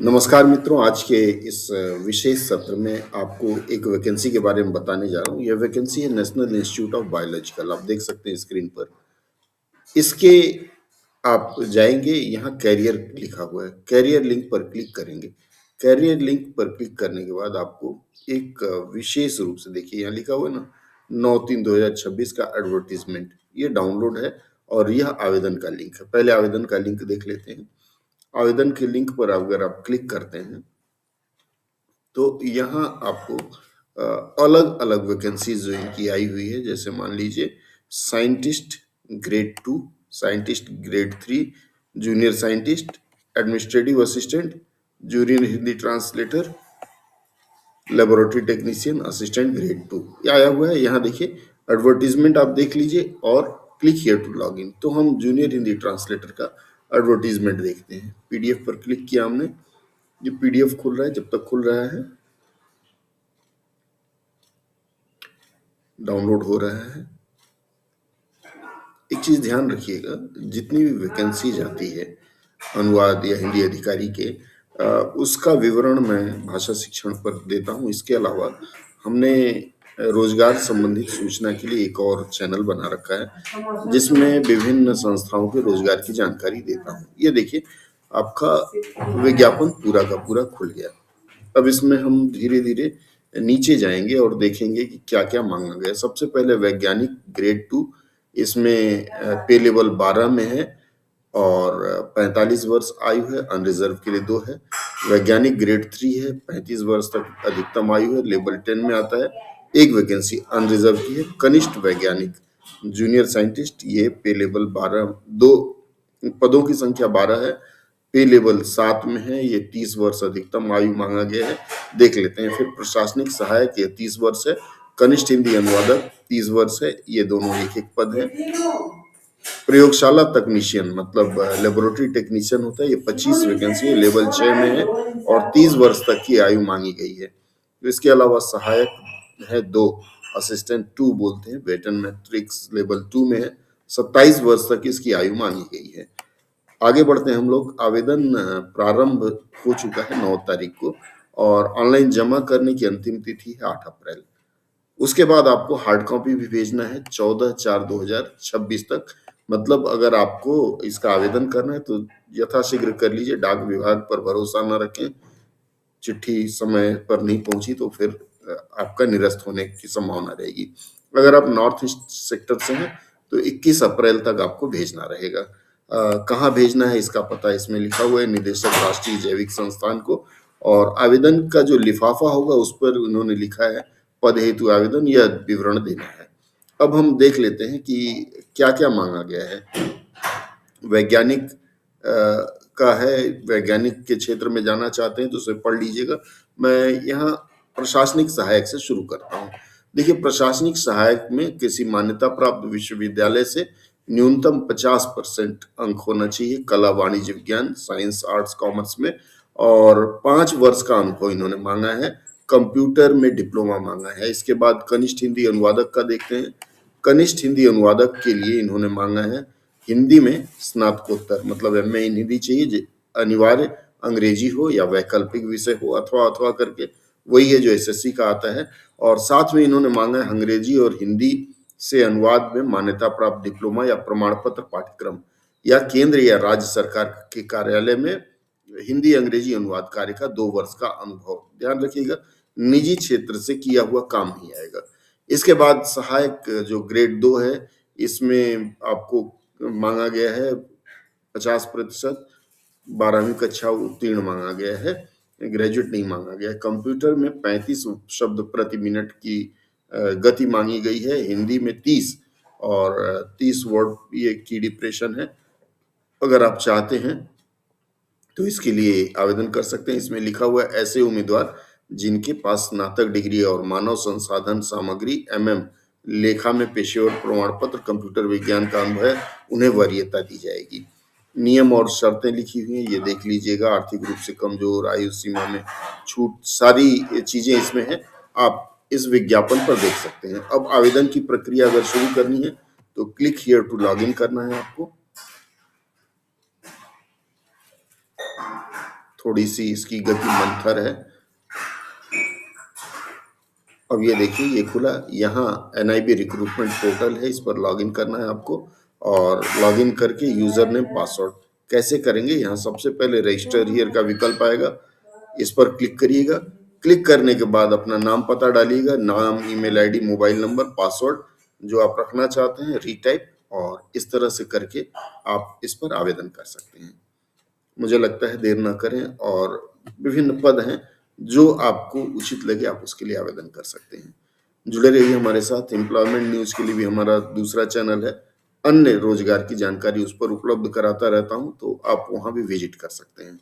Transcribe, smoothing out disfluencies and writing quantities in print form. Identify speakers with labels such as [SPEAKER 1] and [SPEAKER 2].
[SPEAKER 1] नमस्कार मित्रों, आज के इस विशेष सत्र में आपको एक वैकेंसी के बारे में बताने जा रहा हूँ। यह वैकेंसी है नेशनल इंस्टीट्यूट ऑफ बायोलॉजिकल, आप देख सकते हैं स्क्रीन पर। इसके आप जाएंगे, यहाँ कैरियर लिखा हुआ है, कैरियर लिंक पर क्लिक करेंगे। कैरियर लिंक पर क्लिक करने के बाद आपको एक विशेष रूप से देखिए यहाँ लिखा हुआ है ना, 9/3/2026 का एडवर्टीजमेंट, ये डाउनलोड है और यह आवेदन का लिंक है। पहले आवेदन का लिंक देख लेते हैं। आवेदन के लिंक पर अगर आप क्लिक करते हैं तो यहाँ आपको अलग अलग वैकेंसीज जो इनकी आई हुई है, जैसे मान लीजिए scientist grade 2, scientist grade 3, junior scientist, administrative assistant, junior Hindi translator, laboratory technician, assistant grade 2, ये आया हुआ है। यहाँ देखिए एडवर्टीजमेंट आप देख लीजिए और click here to log in. तो हम जूनियर हिंदी ट्रांसलेटर का एडवर्टीजमेंट देखते हैं। पीडीएफ पर क्लिक किया हमने, ये पीडीएफ खुल रहा है, जब तक खुल रहा है डाउनलोड हो रहा है। एक चीज ध्यान रखिएगा, जितनी भी वैकेंसी जाती है अनुवाद या हिंदी अधिकारी के, उसका विवरण मैं भाषा शिक्षण पर देता हूँ। इसके अलावा हमने रोजगार संबंधित सूचना के लिए एक और चैनल बना रखा है, जिसमें विभिन्न संस्थाओं के रोजगार की जानकारी देता हूँ। ये देखिए आपका विज्ञापन पूरा का पूरा खुल गया। अब इसमें हम धीरे धीरे नीचे जाएंगे और देखेंगे कि क्या क्या मांगा गया। सबसे पहले वैज्ञानिक ग्रेड 2, इसमें पे लेवल 12 में है और 45 वर्ष आयु है, अनरिजर्व के लिए 2 है। वैज्ञानिक ग्रेड 3 है, 35 वर्ष तक अधिकतम आयु है, लेवल 10 में आता है। एक वैकेंसी अनरिजर्व की है, कनिष्ठ वैज्ञानिक जूनियर साइंटिस्ट, ये पे लेवल 12, 2 पदों की संख्या 12 है, पे लेवल 7 में है, ये 30 वर्ष अधिकतम आयु मांगा गया है। देख लेते हैं। फिर प्रशासनिक सहायक, ये 30 वर्ष है, कनिष्ठ हिंदी अनुवादक 30 वर्ष है, ये दोनों एक एक पद है। प्रयोगशाला तकनीशियन मतलब लेबोरेटरी टेक्नीशियन होता है, ये 25 वैकेंसी है, लेवल 6 में है और 30 वर्ष तक की आयु मांगी गई है। तो इसके अलावा सहायक है 2, असिस्टेंट 2 बोलते हैं, वेटन मैट्रिक्स लेवल 2 में है, 27 वर्ष तक इसकी आयु मांगी गई है। आगे बढ़ते हैं हम लोग। आवेदन प्रारंभ हो चुका है 9 तारीख को और ऑनलाइन जमा करने की अंतिम तिथि है 8 अप्रैल। उसके बाद आपको हार्ड कॉपी भी भेजना है 14/4/2026 तक। मतलब अगर आपको इसका आवेदन करना है तो यथाशीघ्र कर लीजिए, डाक विभाग पर भरोसा न रखें। चिट्ठी समय पर नहीं पहुंची तो फिर आपका निरस्त होने की संभावना रहेगी। अगर आप नॉर्थ ईस्ट सेक्टर से हैं तो 21 अप्रैल तक आपको भेजना रहेगा। कहाँ भेजना है इसका पता इसमें लिखा हुआ है, निदेशक राष्ट्रीय जैविक संस्थान को। और आवेदन का जो लिफाफा होगा उस पर उन्होंने लिखा है पद हेतु आवेदन, यह विवरण देना है। अब हम देख लेते हैं कि क्या क्या मांगा गया है। वैज्ञानिक का है, वैज्ञानिक के क्षेत्र में जाना चाहते हैं तो उसे पढ़ लीजिएगा। मैं यहाँ प्रशासनिक सहायक से शुरू करता हूँ। देखिए प्रशासनिक सहायक में किसी मान्यता प्राप्त विश्वविद्यालय से न्यूनतम 50% अंक होना चाहिए, कला वाणिज्य विज्ञान साइंस आर्ट्स कॉमर्स में, और 5 वर्ष का अनुभव इन्होंने मांगा है। कंप्यूटर में डिप्लोमा मांगा है। इसके बाद कनिष्ठ हिंदी अनुवादक का देखते हैं। कनिष्ठ हिंदी अनुवादक के लिए इन्होंने मांगा है हिंदी में स्नातकोत्तर, मतलब एमए इन हिंदी चाहिए, अनिवार्य अंग्रेजी हो या वैकल्पिक विषय हो, अथवा करके वही है जो एसएससी का आता है। और साथ में इन्होंने मांगा है अंग्रेजी और हिंदी से अनुवाद में मान्यता प्राप्त डिप्लोमा या प्रमाण पत्र पाठ्यक्रम, या केंद्र या राज्य सरकार के कार्यालय में हिंदी अंग्रेजी अनुवाद कार्य का 2 वर्ष का अनुभव। ध्यान रखिएगा, निजी क्षेत्र से किया हुआ काम नहीं आएगा। इसके बाद सहायक जो ग्रेड 2 है, इसमें आपको मांगा गया है 50%, 12वीं कक्षा उत्तीर्ण मांगा गया है, ग्रेजुएट नहीं मांगा गया है। कंप्यूटर में 35 शब्द प्रति मिनट की गति मांगी गई है, हिंदी में 30 और 30 वर्ड ये की डिप्रेशन है। अगर आप चाहते हैं तो इसके लिए आवेदन कर सकते हैं। इसमें लिखा हुआ है ऐसे उम्मीदवार जिनके पास स्नातक डिग्री और मानव संसाधन सामग्री एमएम लेखा में पेशेवर प्रमाण पत्र कंप्यूटर विज्ञान का अनुभव है, उन्हें वरीयता दी जाएगी। नियम और शर्तें लिखी हुई हैं, ये देख लीजिएगा। आर्थिक रूप से कमजोर, आयु सीमा में छूट, सारी चीजें इसमें हैं, आप इस विज्ञापन पर देख सकते हैं। अब आवेदन की प्रक्रिया अगर शुरू करनी है तो click here to log in करना है आपको। थोड़ी-सी इसकी गति मंथर है। अब ये देखिए ये खुला, यहाँ एनआईबी रिक्रूटमेंट पोर्टल है, इस पर लॉगिन करना है आपको और लॉगिन करके यूज़र नेम पासवर्ड कैसे करेंगे, यहाँ सबसे पहले रजिस्टर हियर का विकल्प आएगा, इस पर क्लिक करिएगा। क्लिक करने के बाद अपना नाम पता डालिएगा, नाम, email ID, mobile number, password जो आप रखना चाहते हैं रीटाइप, और इस तरह से करके आप इस पर आवेदन कर सकते हैं। मुझे लगता है देर ना करें, और विभिन्न पद हैं जो आपको उचित लगे आप उसके लिए आवेदन कर सकते हैं। जुड़े रहिए हमारे साथ। एम्प्लॉयमेंट न्यूज़ के लिए भी हमारा दूसरा चैनल है, अन्य रोजगार की जानकारी उस पर उपलब्ध कराता रहता हूँ, तो आप वहाँ भी विजिट कर सकते हैं।